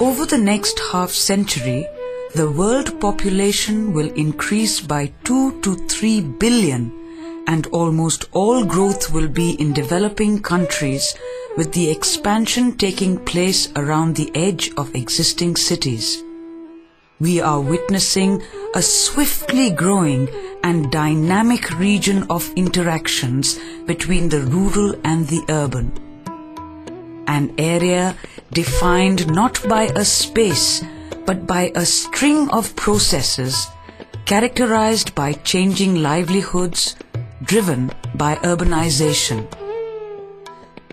Over the next half-century, the world population will increase by 2 to 3 billion, and almost all growth will be in developing countries, with the expansion taking place around the edge of existing cities. We are witnessing a swiftly growing and dynamic region of interactions between the rural and the urban. An area defined not by a space, but by a string of processes characterized by changing livelihoods driven by urbanization.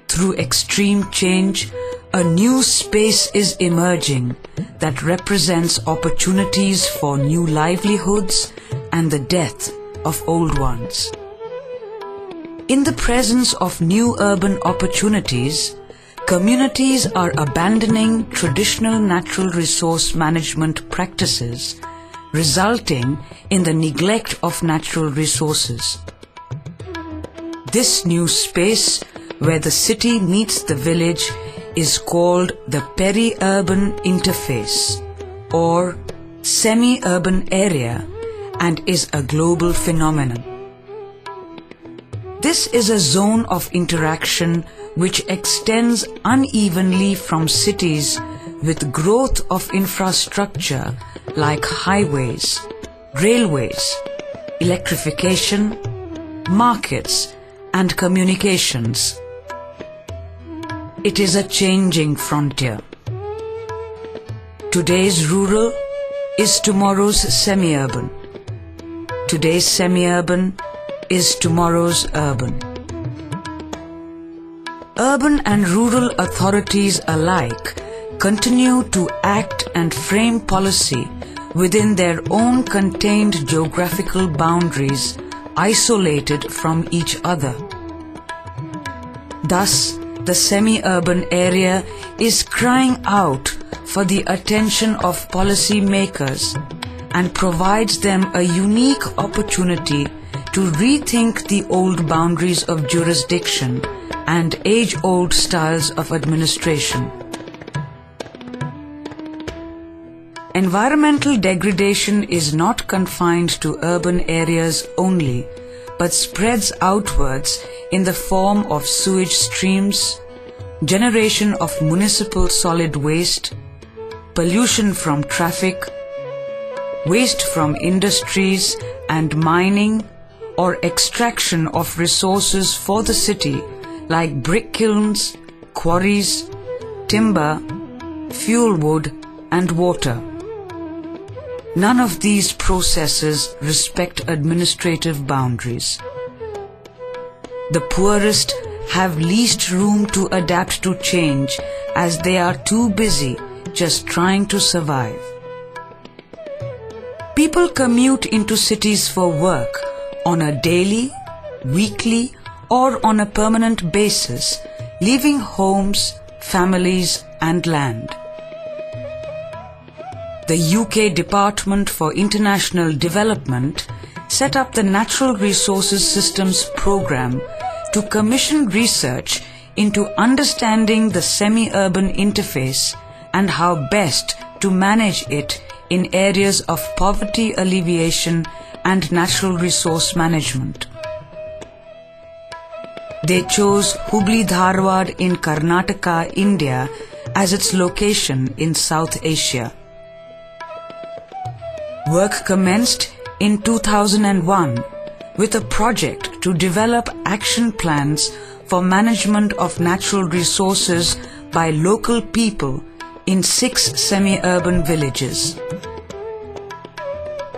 Through extreme change, a new space is emerging that represents opportunities for new livelihoods and the death of old ones. In the presence of new urban opportunities, communities are abandoning traditional natural resource management practices, resulting in the neglect of natural resources. This new space, where the city meets the village, is called the Peri-Urban interface or semi-urban area and is a global phenomenon. This is a zone of interaction which extends unevenly from cities with growth of infrastructure like highways, railways, electrification, markets, and communications. It is a changing frontier. Today's rural is tomorrow's semi-urban. Today's semi-urban is tomorrow's urban. Urban and rural authorities alike continue to act and frame policy within their own contained geographical boundaries, isolated from each other. Thus, the semi-urban area is crying out for the attention of policy makers and provides them a unique opportunity to rethink the old boundaries of jurisdiction and age-old styles of administration. Environmental degradation is not confined to urban areas only, but spreads outwards in the form of sewage streams, generation of municipal solid waste, pollution from traffic, waste from industries and mining or extraction of resources for the city like brick kilns, quarries, timber, fuel wood and water. None of these processes respect administrative boundaries. The poorest have least room to adapt to change as they are too busy just trying to survive. People commute into cities for work on a daily, weekly, or on a permanent basis, leaving homes, families, and land. The UK Department for International Development set up the Natural Resources Systems Programme to commission research into understanding the semi-urban interface and how best to manage it in areas of poverty alleviation and natural resource management. They chose Hubli-Dharwad in Karnataka, India as its location in South Asia. Work commenced in 2001 with a project to develop action plans for management of natural resources by local people in 6 semi-urban villages.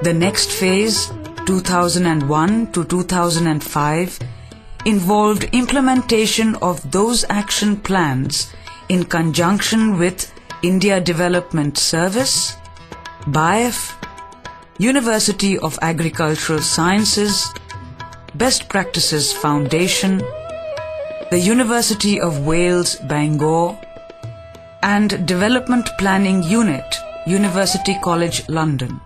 The next phase, 2001 to 2005, involved implementation of those action plans in conjunction with India Development Service, BIF, University of Agricultural Sciences, Best Practices Foundation, the University of Wales, Bangor, and Development Planning Unit, University College London.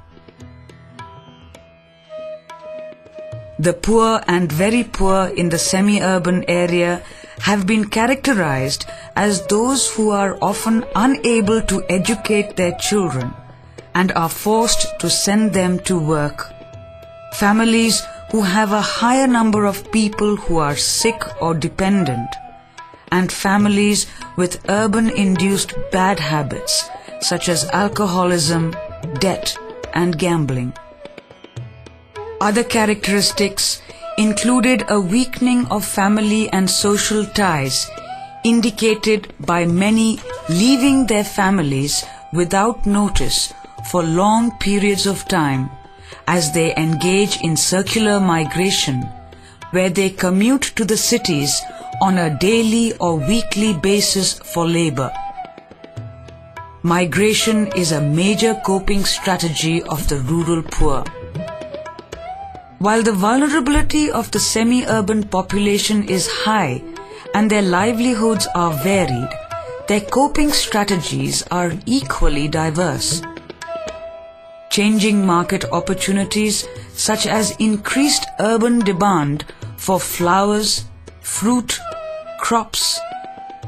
The poor and very poor in the semi-urban area have been characterized as those who are often unable to educate their children and are forced to send them to work. Families who have a higher number of people who are sick or dependent, and families with urban-induced bad habits such as alcoholism, debt, and gambling. Other characteristics included a weakening of family and social ties, indicated by many leaving their families without notice for long periods of time as they engage in circular migration, where they commute to the cities on a daily or weekly basis for labor. Migration is a major coping strategy of the rural poor. While the vulnerability of the semi-urban population is high and their livelihoods are varied, their coping strategies are equally diverse. Changing market opportunities such as increased urban demand for flowers, fruit, crops,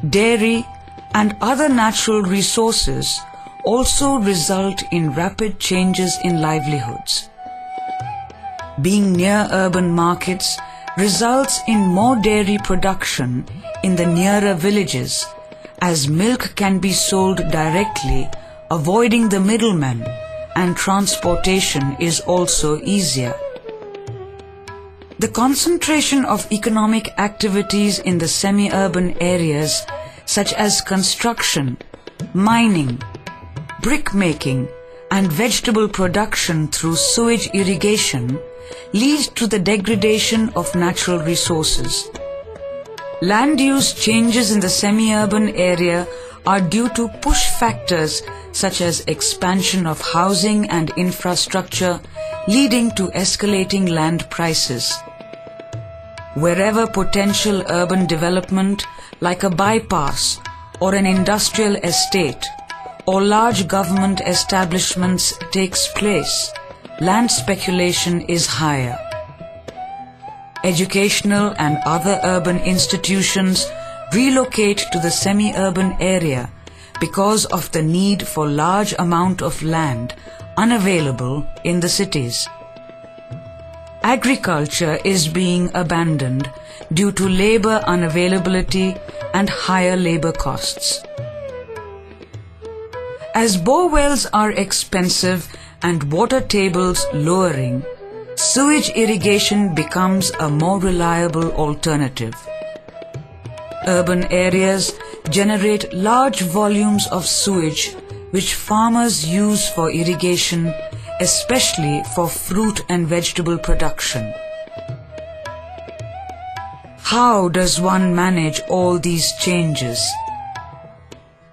dairy, and other natural resources also result in rapid changes in livelihoods. Being near urban markets results in more dairy production in the nearer villages, as milk can be sold directly, avoiding the middlemen, and transportation is also easier. The concentration of economic activities in the semi-urban areas such as construction, mining, brick-making, and vegetable production through sewage irrigation leads to the degradation of natural resources. Land use changes in the semi-urban area are due to push factors such as expansion of housing and infrastructure, leading to escalating land prices. Wherever potential urban development like a bypass or an industrial estate or large government establishments takes place, land speculation is higher. Educational and other urban institutions relocate to the semi-urban area because of the need for large amount of land unavailable in the cities. Agriculture is being abandoned due to labor unavailability and higher labor costs. As bore wells are expensive and water tables lowering, sewage irrigation becomes a more reliable alternative. Urban areas generate large volumes of sewage which farmers use for irrigation, especially for fruit and vegetable production. How does one manage all these changes?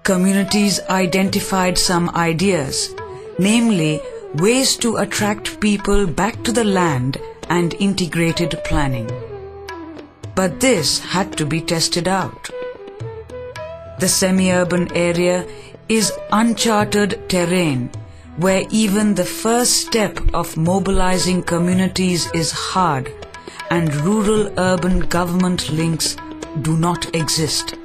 Communities identified some ideas, namely ways to attract people back to the land and integrated planning. But this had to be tested out. The semi-urban area is uncharted terrain where even the first step of mobilizing communities is hard and rural-urban government links do not exist.